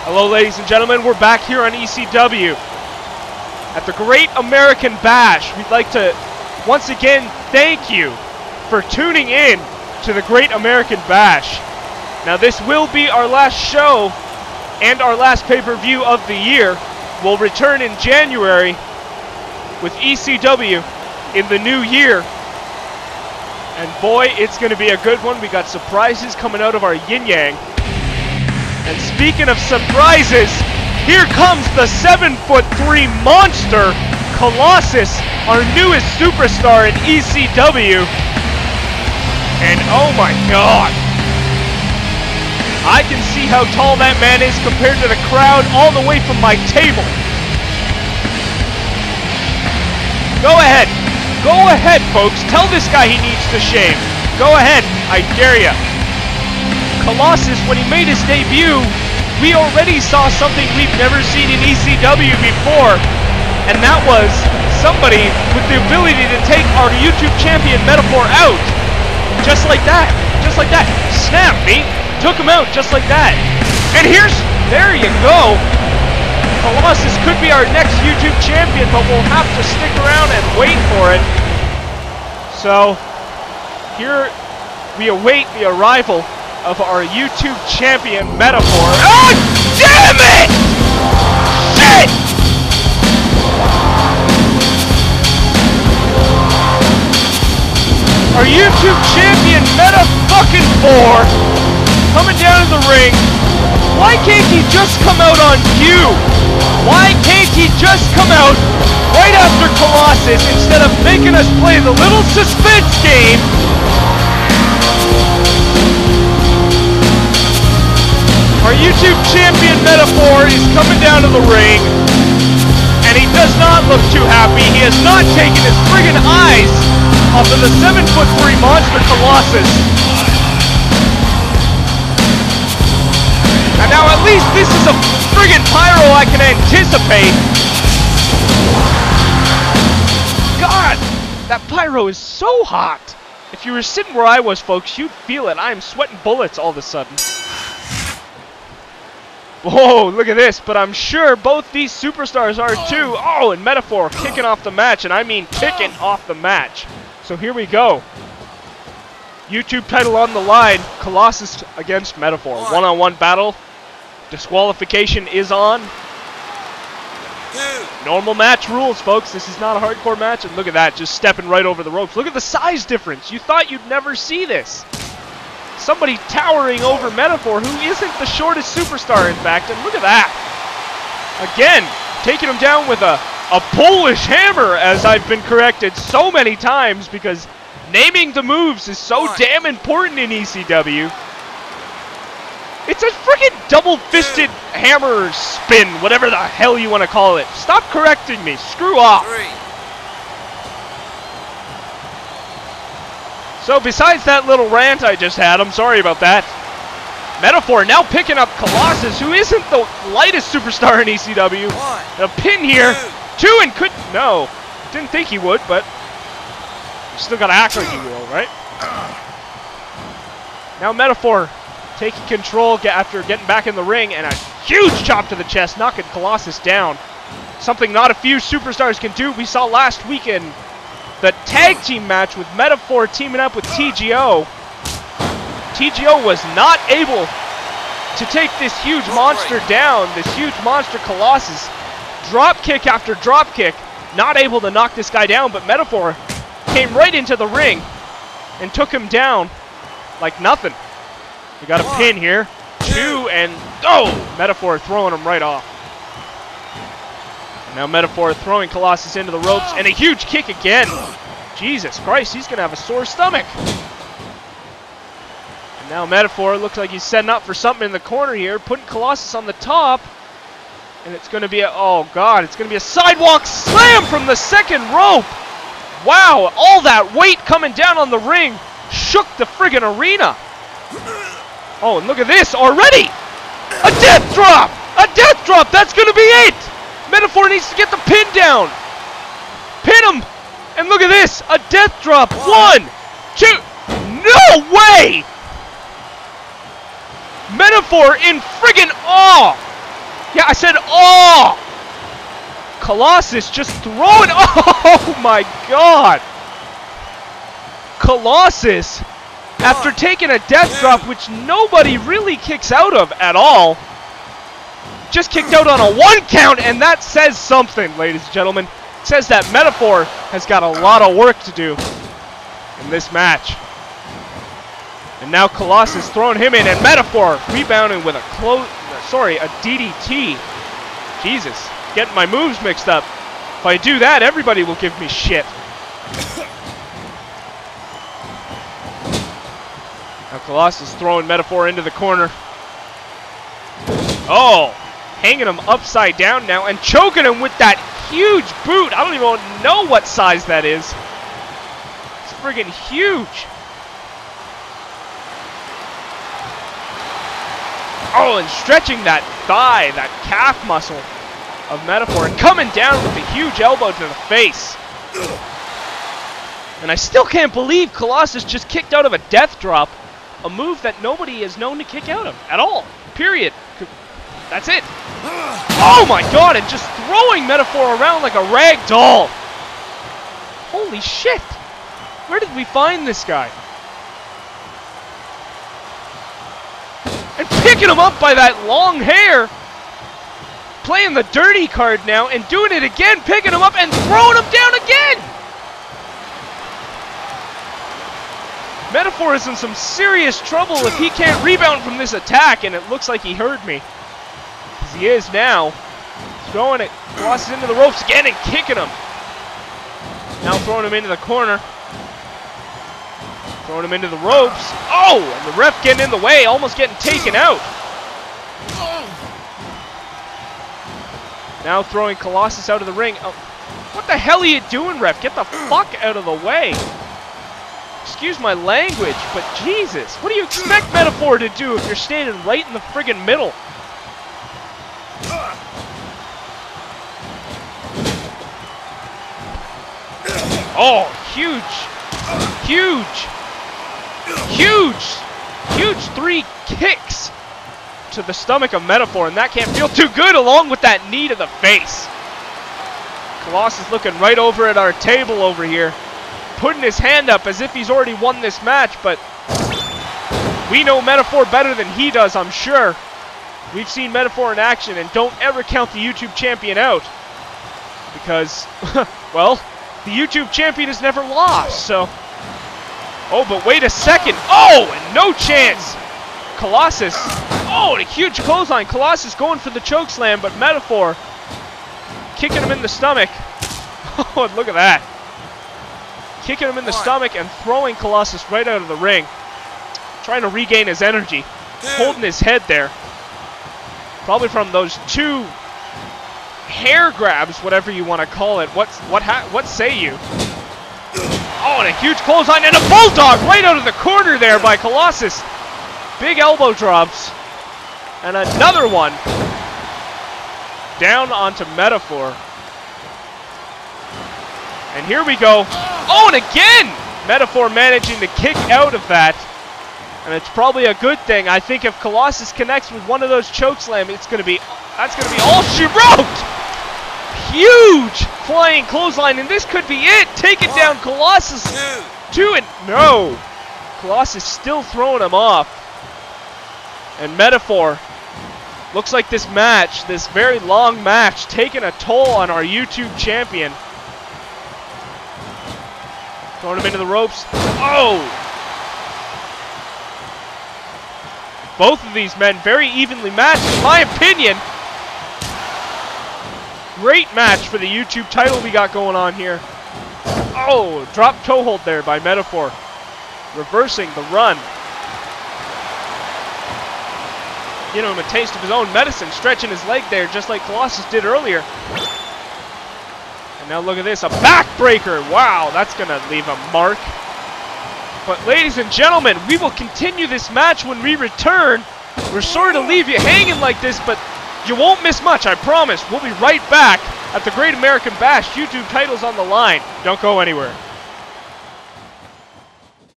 Hello, ladies and gentlemen. We're back here on ECW at the Great American Bash. We'd like to once again thank you for tuning in to the Great American Bash. Now, this will be our last show and our last pay-per-view of the year. We'll return in January with ECW in the new year. And boy, it's going to be a good one. We got surprises coming out of our yin-yang. And speaking of surprises, here comes the 7'3" monster, Colossus, our newest superstar in ECW. And oh my god, I can see how tall that man is compared to the crowd all the way from my table. Go ahead folks, tell this guy he needs to shave. Go ahead, I dare ya. Colossus, when he made his debut, we already saw something we've never seen in ECW before, and that was somebody with the ability to take our YouTube champion Metaphor out. Just like that. Snap, me. Took him out just like that. And there you go. Colossus could be our next YouTube champion, but we'll have to stick around and wait for it. So, here we await the arrival of our YouTube champion Metaphor. Oh, damn it! Shit! Our YouTube champion Meta-fucking-4 coming down to the ring. Why can't he just come out on cue? Why can't he just come out right after Colossus instead of making us play the little suspense game? Our YouTube champion Metaphor is coming down to the ring, and he does not look too happy. He has not taken his friggin' eyes off of the 7'3" monster Colossus. And now at least this is a friggin' pyro I can anticipate. God, that pyro is so hot. If you were sitting where I was, folks, you'd feel it. I am sweating bullets all of a sudden. Whoa, look at this, but I'm sure both these superstars are too. Oh, and Metaphor kicking off the match, and I mean kicking off the match. So here we go. YouTube title on the line, Colossus against Metaphor. One-on-one battle. Disqualification is on. Normal match rules, folks. This is not a hardcore match, and look at that, just stepping right over the ropes. Look at the size difference. You thought you'd never see this. Somebody towering over Metaphor, who isn't the shortest superstar, in fact, and look at that. Again, taking him down with a Polish hammer, as I've been corrected so many times, because naming the moves is so damn important in ECW. It's a friggin' double-fisted hammer spin, whatever the hell you want to call it. Stop correcting me. Screw off. So besides that little rant I just had, I'm sorry about that. Metaphor now picking up Colossus, who isn't the lightest superstar in ECW. A pin here. Two and couldn't. No. Didn't think he would, but you still gotta act like he will, right? Now Metaphor taking control after getting back in the ring, and a huge chop to the chest, knocking Colossus down. Something not a few superstars can do. We saw last weekend the tag team match with Metaphor teaming up with TGO. TGO was not able to take this huge monster down, this huge monster Colossus. Drop kick after drop kick, not able to knock this guy down, but Metaphor came right into the ring and took him down like nothing. We got a pin here. Two, and oh! Metaphor throwing him right off. And now Metaphor throwing Colossus into the ropes, and a huge kick again. Jesus Christ, he's going to have a sore stomach. And now Metaphor looks like he's setting up for something in the corner here, putting Colossus on the top. And it's going to be a, oh God, it's going to be a sidewalk slam from the second rope. Wow, all that weight coming down on the ring shook the friggin' arena. Oh, and look at this already! A death drop! A death drop! That's gonna be it! Metaphor needs to get the pin down! Pin him! And look at this! A death drop! 1, 2... No way! Metaphor in friggin' awe! I said, oh! Colossus just throwing, oh my god! Colossus, after taking a death drop, which nobody really kicks out of at all, just kicked out on a 1 count, and that says something, ladies and gentlemen. It says that Metaphor has got a lot of work to do in this match. And now Colossus throwing him in, and Metaphor rebounding with a DDT. Jesus, getting my moves mixed up. If I do that, everybody will give me shit. Now Colossus throwing Metaphor into the corner. Oh, hanging him upside down now and choking him with that huge boot. I don't even know what size that is. It's friggin' huge. Oh, and stretching that thigh, that calf muscle of Metaphor, and coming down with a huge elbow to the face. And I still can't believe Colossus just kicked out of a death drop, a move that nobody is known to kick out of at all. Period. That's it. Oh my god, and just throwing Metaphor around like a rag doll. Holy shit. Where did we find this guy? And picking him up by that long hair. Playing the dirty card now and doing it again. Picking him up and throwing him down again. Metaphor is in some serious trouble if he can't rebound from this attack, and it looks like he heard me. Because he is now. Throwing it, Colossus into the ropes again and kicking him. Now throwing him into the corner. Throwing him into the ropes. Oh, and the ref getting in the way, almost getting taken out. Now throwing Colossus out of the ring. Oh, what the hell are you doing, ref? Get the fuck out of the way. Excuse my language, but Jesus, what do you expect Metaphor to do if you're standing right in the friggin' middle? Oh, huge 3 kicks to the stomach of Metaphor, and that can't feel too good along with that knee to the face. Colossus looking right over at our table over here, putting his hand up as if he's already won this match, but we know Metaphor better than he does, I'm sure. We've seen Metaphor in action, and don't ever count the YouTube champion out. Because, well, the YouTube champion has never lost, so... Oh, but wait a second. Oh, and no chance. Colossus. Oh, and a huge clothesline. Colossus going for the chokeslam, but Metaphor kicking him in the stomach. Oh, look at that. Kicking him in the stomach and throwing Colossus right out of the ring. Trying to regain his energy. Holding his head there. Probably from those 2 hair grabs, whatever you want to call it. What say you? Oh, and a huge clothesline and a bulldog right out of the corner there by Colossus. Big elbow drops. And another one. Down onto Metaphor. And here we go. Oh, and again! Metaphor managing to kick out of that. And it's probably a good thing. I think if Colossus connects with one of those chokeslam, that's gonna be all she wrote! Huge flying clothesline, and this could be it. Taking down Colossus. 2 and no. Colossus still throwing him off. And Metaphor looks like this match, this very long match, taking a toll on our YouTube champion. Throwing him into the ropes. Oh! Both of these men very evenly matched, in my opinion. Great match for the YouTube title we got going on here. Oh, drop toe hold there by Metaphor. Reversing the run. Giving him a taste of his own medicine, stretching his leg there just like Colossus did earlier. And now look at this, a backbreaker. Wow, that's going to leave a mark. But ladies and gentlemen, we will continue this match when we return. We're sorry to leave you hanging like this, but you won't miss much, I promise. We'll be right back at the Great American Bash. YouTube titles on the line. Don't go anywhere.